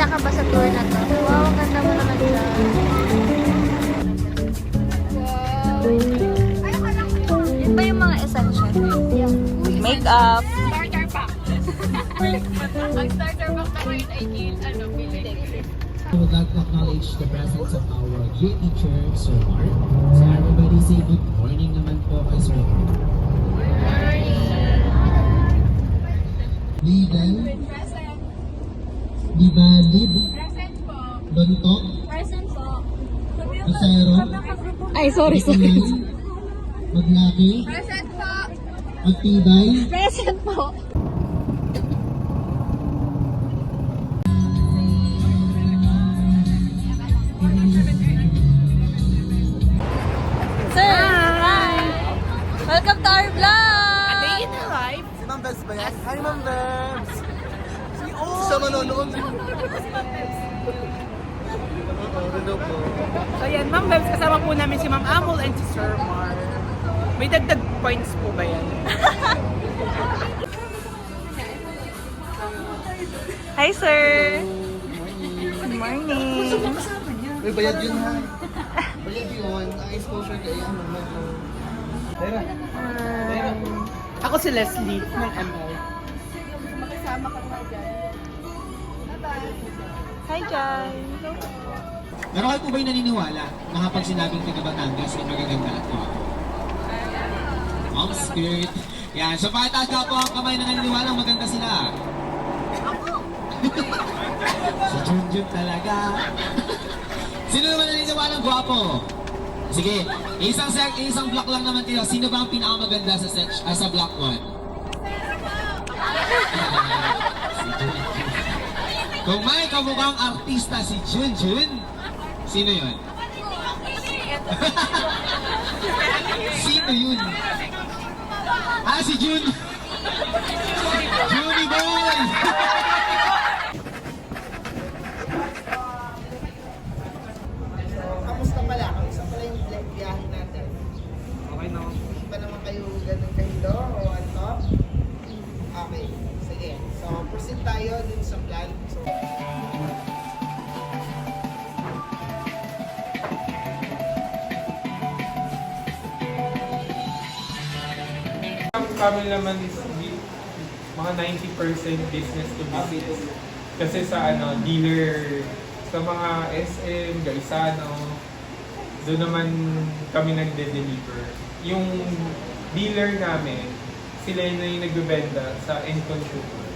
ka ba sa tour na to? Wow, ang ganda mo naman siya. Yun ba yung mga essential? Makeup. Starter pack. Ang starter pack na ngayon ay pili. I would like to acknowledge the presence of our dear teacher, Sir Mark. So everybody say good morning naman po kay Sir Mark. Legal. Present. Libalib. Present po. Lontok. Present po. Lucero. Ay, sorry. Maglaki. Present po. Magtibay. Present po. Sir! Hi! Welcome to our vlog! Day in the life. Si Ma'am Bebs ba yan? Hi, Ma'am Bebs! Siya manonood. Oo, po. So yan, Ma'am Bebs, kasama po namin si Ma'am Amol and si Sir Mar. May dagdag points po ba yan? Hi, sir! Good morning! Uy, bayad yun ha. Bayad yun. Ang exposure kayo. Medyo... Tera. Ako si Leslie ng ML. Hi, Jai! Pero kayo po ba'y naniniwala na kapag sinabing taga Batangas ay magaganda at gwapo? Mom spirit. Yan. So pakitaas ka po ang kamay na naniniwala maganda sila. Si Junjun talaga. Sino naman naniniwala ng gwapo? Sige, isang block lang naman tayo. Sino ba ang pinakamaganda sa block 1? Si Junjun. Kung may kamukhang artista si Junjun, sino yun? Sino yun? Ah, si Jun! Juni Boy! Kamusta pala? Kamusta pala yung biyahe natin? Okay na. Hindi pa naman kayo ganun kahilo o ano? Okay. Sige. So, proceed tayo dun sa plan. So, Ang family naman is mga 90% business to business. Kasi sa dealer, sa mga SM, Gaisano, doon naman kami nagde-deliver. Yung dealer namin, sila na yung nagbebenta sa end consumer.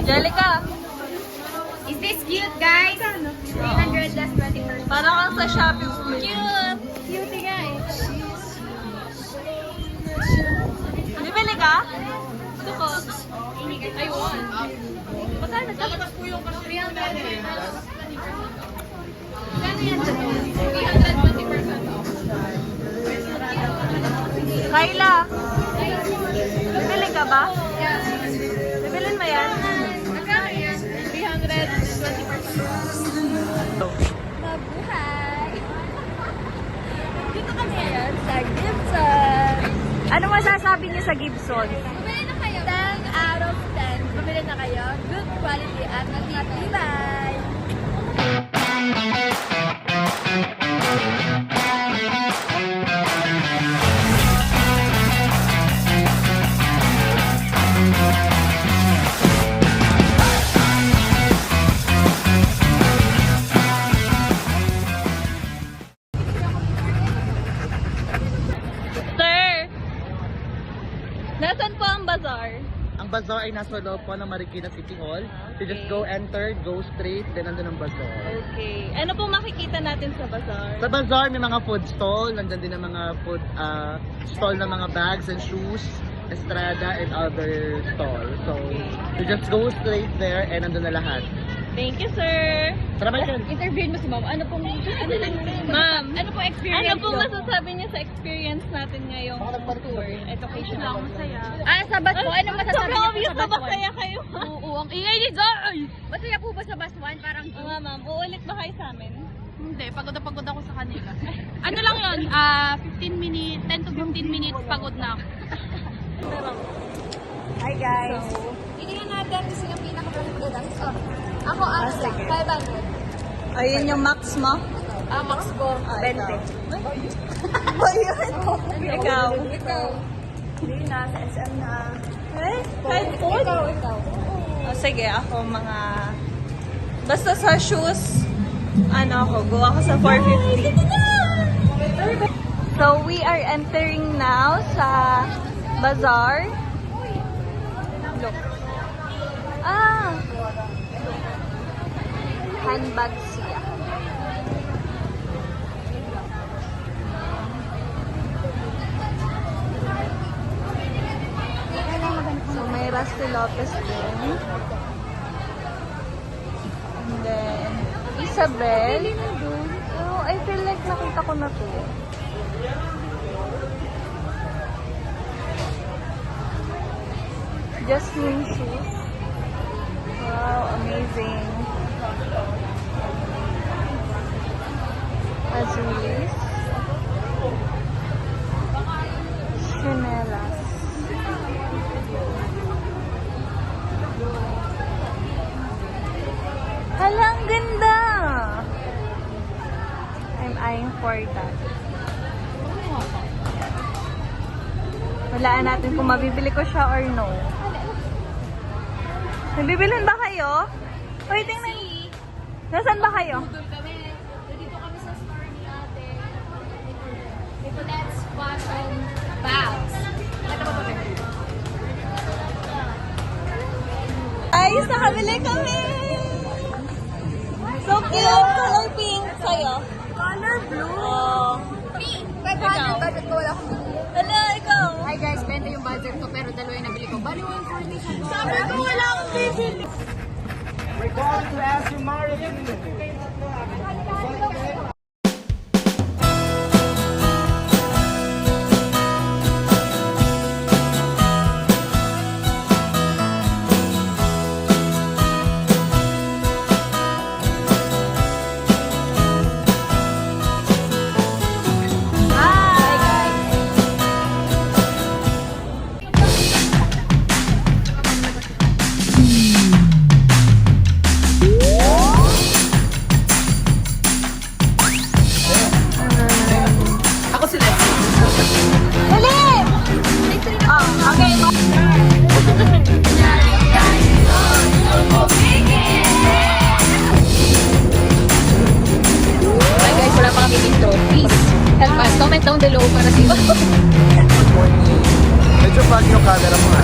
Jellica! Is this cute, guys? 300 plus 20%. Parang kang sa Shopee food. Cute! Cute, guys. Bibili ka? Gusto ko. I want. Magkano ito? Po yung 300. Magkano yan? 320% off. Kyla! Bibili ka ba? Yeah. Bibilin mo yan? Magkano yan? 320%. Mabuhay! Dito kami ngayon sa Gibson. Ano masasabi niyo sa Gibson? Bumili na kayo. 10 out of 10. Bumili na kayo. Good quality at matitibay. Sir! Nasaan po ang ay nasa loob po ng Marikina City Hall. You just go enter, go straight, then nandun ang bazaar. Okay. Ano pong makikita natin sa bazaar? Sa bazaar may mga food stall, nandun din ang mga food stall ng mga bags and shoes, estrada and other stall. So, you just go straight there and nandun na lahat. Thank you, sir. Tara ba yan? Interviewin mo si ma'am. Ano pong Ma'am, ano pong experience ano pong nyo? masasabi niyo sa experience natin ngayong tour? Educational. Masaya. Sa bus po, ano masasabi Sobrang niyo po obvious sa na bus 1? masaya kayo. Oo, ang ingay ni Guy! Masaya po ba sa bus 1? Parang Nga ma'am, uulit ba kayo sa amin? hindi, pagod na pagod ako sa kanila. Ano lang yun, 15 minutes, 10 to 15 minutes pagod na ako. Hi guys. Itingnan natin kasi yung pinaka-product. Ako, ano lang, 500. Ayun yung max mo? Max ko, 20. Ba yun? Ikaw. Hindi na, sa SM na. Eh? Kahit food? Ikaw. Sige, ako mga... Basta sa shoes, ano ako, go ako sa 450. So, we are entering now sa bazaar. Look. Handbag siya. So, may Rusty Lopez din. And then, Isabel. Oh, I feel like nakita ko na to. Jasmine shoes. Wow, amazing. Azulis. Chinelas. Hala, ang ganda! I'm eyeing for that. Walaan natin kung mabibili ko siya or no. Nabibilhan ba kayo? Uy, tingnan. Nasaan ba kayo? Dito kami sa store ni ate. Ito, that's fashion bags. Ito ba ito? Guys, nakabili kami! So cute! Color pink sa'yo. Color blue. Oh. Pink. 500 budget ko, wala akong bili. Hala, ikaw! Hi guys, 20 yung budget ko pero dalawa yung nabili ko. Bali 140 siya. Sabi ko wala akong bibili. We're going to ask you, Mario. Ako sila. Dali! Oh, okay. Hi guys, wala pa kami dito. Please, help us. Comment down below para sa iba. Medyo bagyo yung camera mo, ha?